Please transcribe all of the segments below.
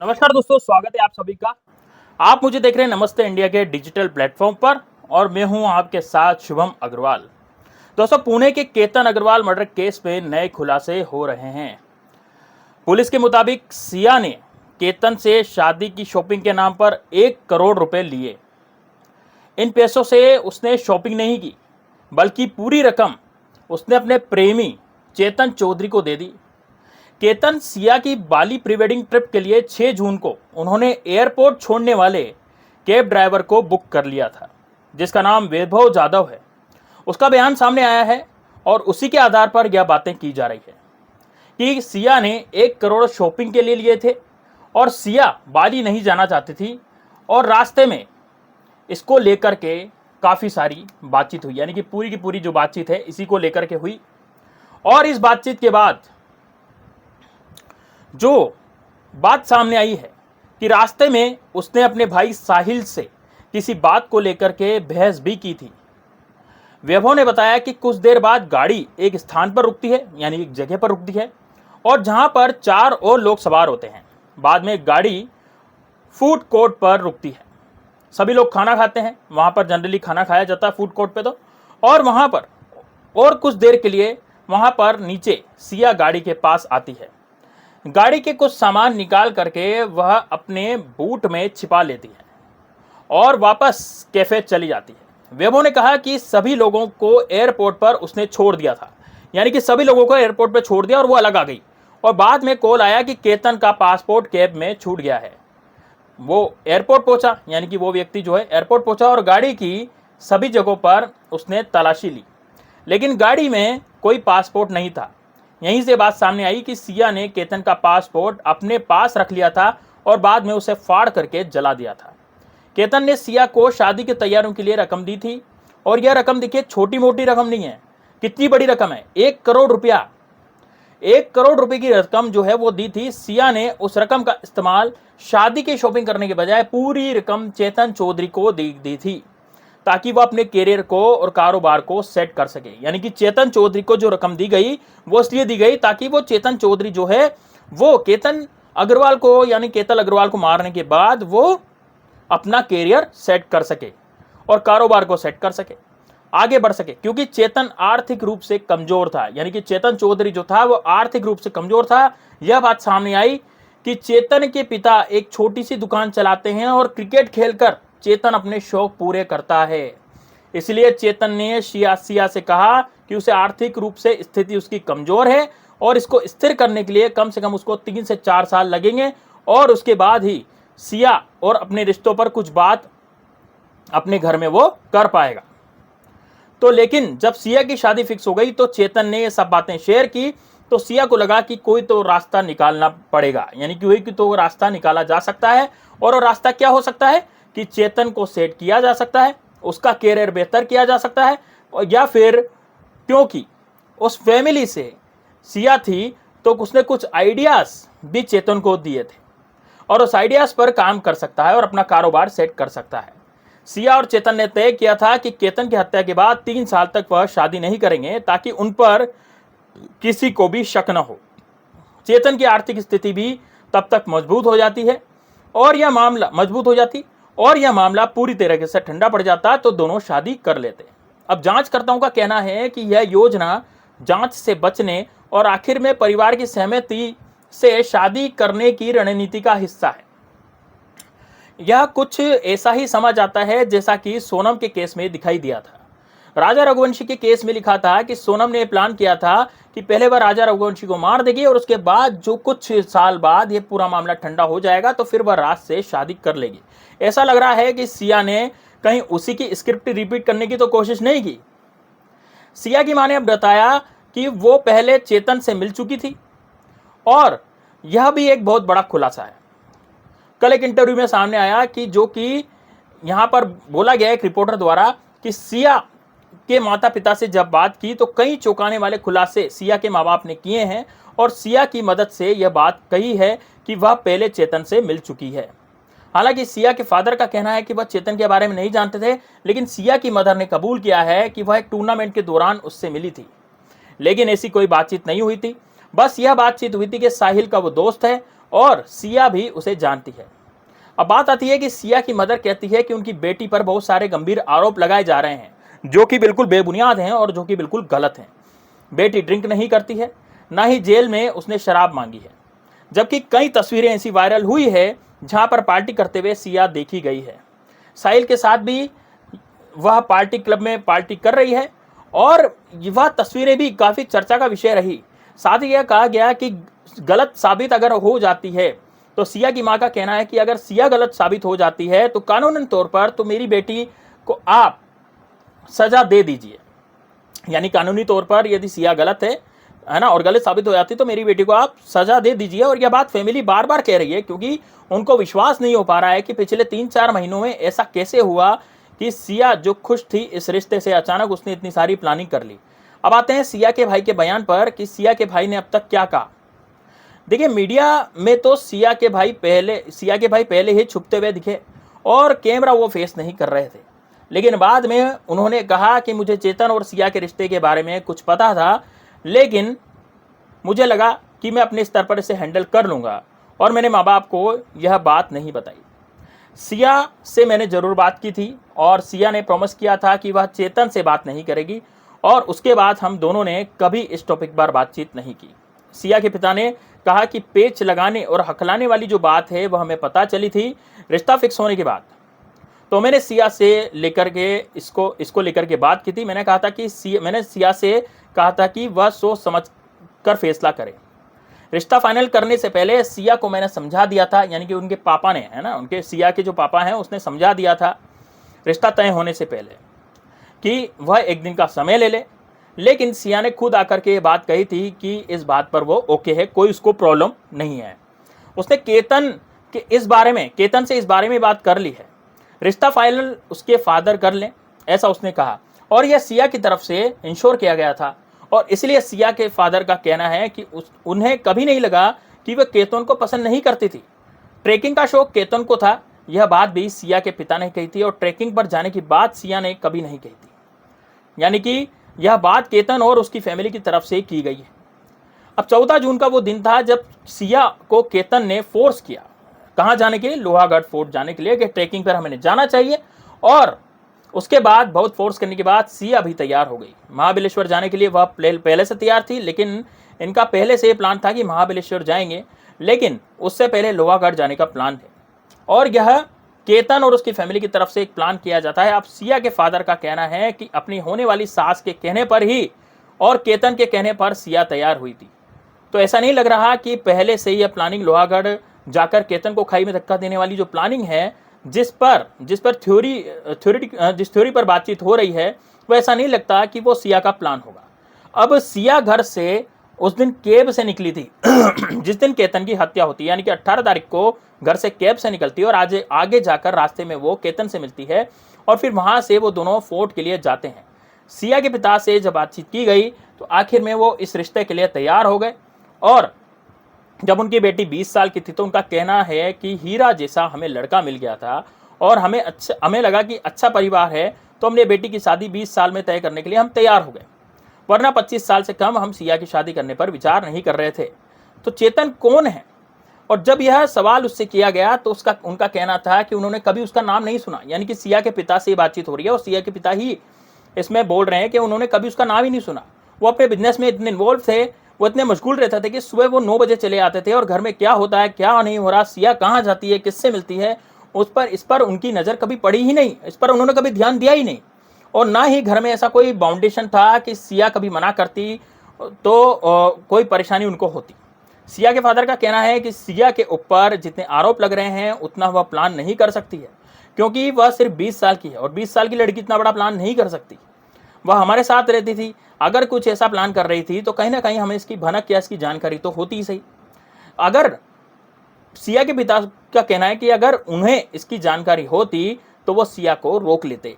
नमस्कार दोस्तों, स्वागत है आप सभी का। आप मुझे देख रहे हैं नमस्ते इंडिया के डिजिटल प्लेटफॉर्म पर और मैं हूं आपके साथ शुभम अग्रवाल। दोस्तों, पुणे के केतन अग्रवाल मर्डर केस में नए खुलासे हो रहे हैं। पुलिस के मुताबिक सिया ने केतन से शादी की शॉपिंग के नाम पर 1 करोड़ रुपए लिए। इन पैसों से उसने शॉपिंग नहीं की, बल्कि पूरी रकम उसने अपने प्रेमी चेतन चौधरी को दे दी। केतन सिया की बाली प्री वेडिंग ट्रिप के लिए 6 जून को उन्होंने एयरपोर्ट छोड़ने वाले कैब ड्राइवर को बुक कर लिया था, जिसका नाम वैभव जाधव है। उसका बयान सामने आया है और उसी के आधार पर यह बातें की जा रही है कि सिया ने 1 करोड़ शॉपिंग के लिए लिए थे और सिया बाली नहीं जाना चाहती थी और रास्ते में इसको लेकर के काफ़ी सारी बातचीत हुई, यानी कि पूरी की पूरी जो बातचीत है इसी को लेकर के हुई। और इस बातचीत के बाद जो बात सामने आई है कि रास्ते में उसने अपने भाई साहिल से किसी बात को लेकर के बहस भी की थी। वैभव ने बताया कि कुछ देर बाद गाड़ी एक स्थान पर रुकती है, यानी एक जगह पर रुकती है, और जहां पर 4 और लोग सवार होते हैं। बाद में गाड़ी फूड कोर्ट पर रुकती है। सभी लोग खाना खाते हैं, वहां पर जनरली खाना खाया जाता है फूड कोर्ट पे तो। और वहां पर और कुछ देर के लिए वहां पर नीचे सिया गाड़ी के पास आती है। गाड़ी के कुछ सामान निकाल करके वह अपने बूट में छिपा लेती है और वापस कैफे चली जाती है। वैभव ने कहा कि सभी लोगों को एयरपोर्ट पर उसने छोड़ दिया था, यानी कि सभी लोगों को एयरपोर्ट पर छोड़ दिया और वो अलग आ गई। और बाद में कॉल आया कि केतन का पासपोर्ट कैब में छूट गया है। वो एयरपोर्ट पहुंचा, यानी कि वो व्यक्ति जो है एयरपोर्ट पहुंचा और गाड़ी की सभी जगहों पर उसने तलाशी ली, लेकिन गाड़ी में कोई पासपोर्ट नहीं था। यहीं से बात सामने आई कि सिया ने केतन का पासपोर्ट अपने पास रख लिया था और बाद में उसे फाड़ करके जला दिया था। केतन ने सिया को शादी की तैयारियों के लिए रकम दी थी और यह रकम देखिए छोटी मोटी रकम नहीं है, कितनी बड़ी रकम है, 1 करोड़ रुपया। 1 करोड़ रुपए की रकम जो है वो दी थी। सिया ने उस रकम का इस्तेमाल शादी की शॉपिंग करने के बजाय पूरी रकम चेतन चौधरी को दी थी, ताकि वह अपने कैरियर को और कारोबार को सेट कर सके। यानी कि चेतन चौधरी को जो रकम दी गई वो इसलिए दी गई ताकि वो चेतन चौधरी जो है वो केतन अग्रवाल को, यानी केतन अग्रवाल को मारने के बाद वो अपना कैरियर सेट कर सके और कारोबार को सेट कर सके, आगे बढ़ सके। क्योंकि चेतन आर्थिक रूप से कमजोर था, यानी कि चेतन चौधरी जो था वो आर्थिक रूप से कमजोर था। यह बात सामने आई कि चेतन के पिता एक छोटी सी दुकान चलाते हैं और क्रिकेट खेलकर चेतन अपने शौक पूरे करता है। इसलिए चेतन ने सिया से कहा कि उसे आर्थिक रूप से स्थिति उसकी कमजोर है और इसको स्थिर करने के लिए कम से कम उसको 3 से 4 साल लगेंगे और उसके बाद ही सिया और अपने रिश्तों पर कुछ बात अपने घर में वो कर पाएगा। तो लेकिन जब सिया की शादी फिक्स हो गई तो चेतन ने ये सब बातें शेयर की, तो सिया को लगा कि कोई तो रास्ता निकालना पड़ेगा, यानी कि कोई तो रास्ता निकाला जा सकता है। और वो रास्ता क्या हो सकता है कि चेतन को सेट किया जा सकता है, उसका कैरियर बेहतर किया जा सकता है, या फिर क्योंकि उस फैमिली से सिया थी तो उसने कुछ आइडियाज भी चेतन को दिए थे और उस आइडियाज पर काम कर सकता है और अपना कारोबार सेट कर सकता है। सिया और चेतन ने तय किया था कि केतन की हत्या के बाद 3 साल तक वह शादी नहीं करेंगे, ताकि उन पर किसी को भी शक न हो। चेतन की आर्थिक स्थिति भी तब तक मजबूत हो जाती है और यह मामला पूरी तरीके से ठंडा पड़ जाता तो दोनों शादी कर लेते। अब जांचकर्ताओं का कहना है कि यह योजना जांच से बचने और आखिर में परिवार की सहमति से शादी करने की रणनीति का हिस्सा है। यह कुछ ऐसा ही समझ आता है जैसा कि सोनम के केस में दिखाई दिया था। राजा रघुवंशी के केस में लिखा था कि सोनम ने प्लान किया था कि पहले वह राजा रघुवंशी को मार देगी और उसके बाद जो कुछ साल बाद ये पूरा मामला ठंडा हो जाएगा तो फिर वह राज से शादी कर लेगी। ऐसा लग रहा है कि सिया ने कहीं उसी की स्क्रिप्ट रिपीट करने की तो कोशिश नहीं की। सिया की मां ने बताया कि वो पहले चेतन से मिल चुकी थी और यह भी एक बहुत बड़ा खुलासा है। कल एक इंटरव्यू में सामने आया कि जो कि यहां पर बोला गया एक रिपोर्टर द्वारा कि सिया के माता पिता से जब बात की तो कई चौंकाने वाले खुलासे सिया के माँ बाप ने किए हैं और सिया की मदद से यह बात कही है कि वह पहले चेतन से मिल चुकी है। हालांकि सिया के फादर का कहना है कि वह चेतन के बारे में नहीं जानते थे, लेकिन सिया की मदर ने कबूल किया है कि वह एक टूर्नामेंट के दौरान उससे मिली थी, लेकिन ऐसी कोई बातचीत नहीं हुई थी। बस यह बातचीत हुई थी कि साहिल का वो दोस्त है और सिया भी उसे जानती है। अब बात आती है कि सिया की मदर कहती है कि उनकी बेटी पर बहुत सारे गंभीर आरोप लगाए जा रहे हैं, जो कि बिल्कुल बेबुनियाद हैं और जो कि बिल्कुल गलत हैं। बेटी ड्रिंक नहीं करती है, ना ही जेल में उसने शराब मांगी है, जबकि कई तस्वीरें ऐसी वायरल हुई है जहां पर पार्टी करते हुए सिया देखी गई है। साहिल के साथ भी वह पार्टी क्लब में पार्टी कर रही है और वह तस्वीरें भी काफी चर्चा का विषय रही। साथ ही यह कहा गया कि गलत साबित अगर हो जाती है तो सिया की मां का कहना है कि अगर सिया गलत साबित हो जाती है तो कानूनन तौर पर तो मेरी बेटी को आप सजा दे दीजिए। यानी कानूनी तौर पर यदि सिया गलत है ना, और गलत साबित हो जाती तो मेरी बेटी को आप सजा दे दीजिए। और यह बात फैमिली बार बार कह रही है, क्योंकि उनको विश्वास नहीं हो पा रहा है कि पिछले 3-4 महीनों में ऐसा कैसे हुआ कि सिया जो खुश थी इस रिश्ते से, अचानक उसने इतनी सारी प्लानिंग कर ली। अब आते हैं सिया के भाई के बयान पर कि सिया के भाई ने अब तक क्या कहा। देखिए, मीडिया में तो सिया के भाई पहले ही छुपते हुए दिखे और कैमरा वो फेस नहीं कर रहे थे, लेकिन बाद में उन्होंने कहा कि मुझे चेतन और सिया के रिश्ते के बारे में कुछ पता था, लेकिन मुझे लगा कि मैं अपने स्तर पर इसे हैंडल कर लूँगा और मैंने माँ बाप को यह बात नहीं बताई। सिया से मैंने ज़रूर बात की थी और सिया ने प्रॉमिस किया था कि वह चेतन से बात नहीं करेगी और उसके बाद हम दोनों ने कभी इस टॉपिक पर बातचीत नहीं की। सिया के पिता ने कहा कि पेच लगाने और हकलाने वाली जो बात है वह हमें पता चली थी रिश्ता फिक्स होने के बाद। तो मैंने सिया से लेकर के इसको लेकर के बात की थी। मैंने सिया से कहा था कि वह सोच समझ कर फैसला करे। रिश्ता फाइनल करने से पहले सिया को मैंने समझा दिया था, यानी कि उनके पापा ने, है ना, उनके सिया के जो पापा हैं उसने समझा दिया था रिश्ता तय होने से पहले कि वह एक दिन का समय ले ले। लेकिन सिया ने खुद आकर के ये बात कही थी कि इस बात पर वो ओके है, कोई उसको प्रॉब्लम नहीं है। उसने केतन से इस बारे में बात कर ली है, रिश्ता फाइनल उसके फादर कर लें, ऐसा उसने कहा। और यह सिया की तरफ से इंश्योर किया गया था और इसलिए सिया के फादर का कहना है कि उन्हें कभी नहीं लगा कि वह केतन को पसंद नहीं करती थी। ट्रैकिंग का शौक केतन को था, यह बात भी सिया के पिता ने कही थी और ट्रैकिंग पर जाने की बात सिया ने कभी नहीं कही थी। यानी कि यह बात केतन और उसकी फैमिली की तरफ से की गई है। अब 14 जून का वो दिन था जब सिया को केतन ने फोर्स किया, कहाँ जाने के लिए, लोहागढ़ फोर्ट जाने के लिए, कि ट्रैकिंग पर हमें जाना चाहिए। और उसके बाद बहुत फोर्स करने के बाद सिया भी तैयार हो गई। महाबलेश्वर जाने के लिए वह पहले से तैयार थी, लेकिन इनका पहले से प्लान था कि महाबलेश्वर जाएंगे, लेकिन उससे पहले लोहागढ़ जाने का प्लान है। और यह केतन और उसकी फैमिली की तरफ से एक प्लान किया जाता है। अब सिया के फादर का कहना है कि अपनी होने वाली सास के कहने पर ही और केतन के कहने पर सिया तैयार हुई थी। तो ऐसा नहीं लग रहा कि पहले से ही यह प्लानिंग लोहागढ़ जाकर केतन को खाई में धक्का देने वाली जो प्लानिंग है, जिस थ्योरी पर बातचीत हो रही है, वो ऐसा नहीं लगता कि वो सिया का प्लान होगा। अब सिया घर से उस दिन कैब से निकली थी जिस दिन केतन की हत्या होती है, यानी कि 18 तारीख को घर से कैब से निकलती है और आज आगे जाकर रास्ते में वो केतन से मिलती है और फिर वहां से वो दोनों फोर्ट के लिए जाते हैं। सिया के पिता से जब बातचीत की गई तो आखिर में वो इस रिश्ते के लिए तैयार हो गए। और जब उनकी बेटी 20 साल की थी तो उनका कहना है कि हीरा जैसा हमें लड़का मिल गया था और हमें लगा कि अच्छा परिवार है, तो हमने बेटी की शादी 20 साल में तय करने के लिए हम तैयार हो गए, वरना 25 साल से कम हम सिया की शादी करने पर विचार नहीं कर रहे थे। तो चेतन कौन है? और जब यह सवाल उससे किया गया तो उनका कहना था कि उन्होंने कभी उसका नाम नहीं सुना। यानी कि सिया के पिता से बातचीत हो रही है और सिया के पिता ही इसमें बोल रहे हैं कि उन्होंने कभी उसका नाम ही नहीं सुना। वो अपने बिजनेस में इतने इन्वॉल्व थे, वो इतने मशगूल रहते थे कि सुबह वो 9 बजे चले आते थे और घर में क्या होता है, क्या नहीं हो रहा, सिया कहाँ जाती है, किससे मिलती है, इस पर उनकी नज़र कभी पड़ी ही नहीं, इस पर उन्होंने कभी ध्यान दिया ही नहीं। और ना ही घर में ऐसा कोई बाउंडेशन था कि सिया कभी मना करती तो कोई परेशानी उनको होती। सिया के फादर का कहना है कि सिया के ऊपर जितने आरोप लग रहे हैं उतना वह प्लान नहीं कर सकती है, क्योंकि वह सिर्फ 20 साल की है और 20 साल की लड़की इतना बड़ा प्लान नहीं कर सकती। वह हमारे साथ रहती थी, अगर कुछ ऐसा प्लान कर रही थी तो कहीं ना कहीं हमें इसकी भनक या इसकी जानकारी तो होती ही सही। अगर सिया के पिता का कहना है कि अगर उन्हें इसकी जानकारी होती तो वो सिया को रोक लेते।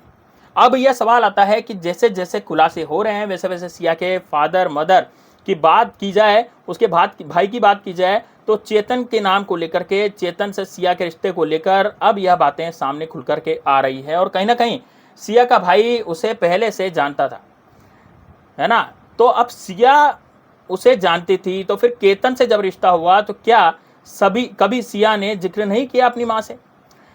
अब यह सवाल आता है कि जैसे जैसे खुलासे हो रहे हैं वैसे वैसे सिया के फादर मदर की बात की जाए, उसके भाई की बात की जाए, तो चेतन के नाम को लेकर के, चेतन से सिया के रिश्ते को लेकर अब यह बातें सामने खुल करके आ रही है। और कहीं ना कहीं सिया का भाई उसे पहले से जानता था, है ना। तो अब सिया उसे जानती थी, तो फिर केतन से जब रिश्ता हुआ तो क्या कभी सिया ने जिक्र नहीं किया अपनी माँ से,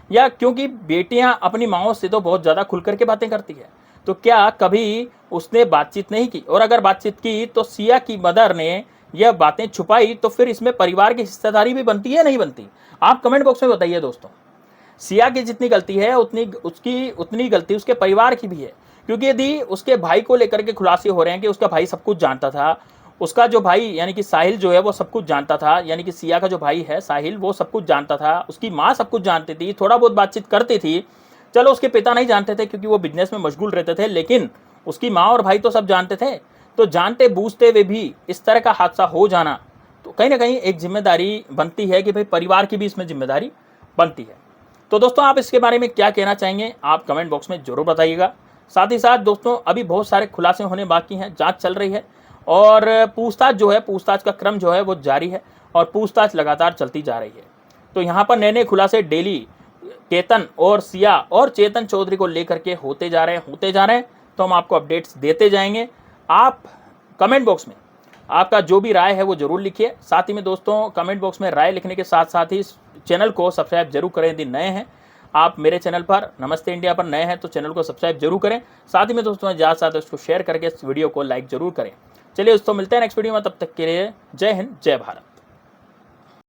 या क्योंकि बेटियां अपनी माँओं से तो बहुत ज़्यादा खुल करके बातें करती है, तो क्या कभी उसने बातचीत नहीं की? और अगर बातचीत की तो सिया की मदर ने यह बातें छुपाई, तो फिर इसमें परिवार की हिस्सेदारी भी बनती है नहीं बनती? आप कमेंट बॉक्स में बताइए दोस्तों। सिया की जितनी गलती है उतनी गलती उसके परिवार की भी है, क्योंकि यदि उसके भाई को लेकर के खुलासे हो रहे हैं कि उसका भाई सब कुछ जानता था, उसका जो भाई यानी कि साहिल जो है वो सब कुछ जानता था, यानी कि सिया का जो भाई है साहिल वो सब कुछ जानता था, उसकी माँ सब कुछ जानती थी, थोड़ा बहुत बातचीत करती थी, चलो उसके पिता नहीं जानते थे क्योंकि वो बिजनेस में मशगूल रहते थे, लेकिन उसकी माँ और भाई तो सब जानते थे। तो जानते बूझते हुए भी इस तरह का हादसा हो जाना, तो कहीं ना कहीं एक जिम्मेदारी बनती है कि भाई परिवार की भी इसमें जिम्मेदारी बनती है। तो दोस्तों आप इसके बारे में क्या कहना चाहेंगे, आप कमेंट बॉक्स में जरूर बताइएगा। साथ ही साथ दोस्तों अभी बहुत सारे खुलासे होने बाकी हैं, जांच चल रही है और पूछताछ का क्रम जो है वो जारी है और पूछताछ लगातार चलती जा रही है। तो यहाँ पर नए नए खुलासे डेली केतन और सिया और चेतन चौधरी को लेकर के होते जा रहे हैं, तो हम आपको अपडेट्स देते जाएंगे। आप कमेंट बॉक्स में आपका जो भी राय है वो जरूर लिखिए। साथ ही में दोस्तों कमेंट बॉक्स में राय लिखने के साथ साथ ही चैनल को सब्सक्राइब जरूर करें। यदि नए हैं आप मेरे चैनल पर नमस्ते इंडिया पर नए हैं तो चैनल को सब्सक्राइब जरूर करें। साथ ही में दोस्तों ज़्यादा से ज़्यादा इसको शेयर करके इस वीडियो को लाइक जरूर करें। चलिए दोस्तों मिलते हैं नेक्स्ट वीडियो में, तब तक के लिए जय हिंद जय भारत।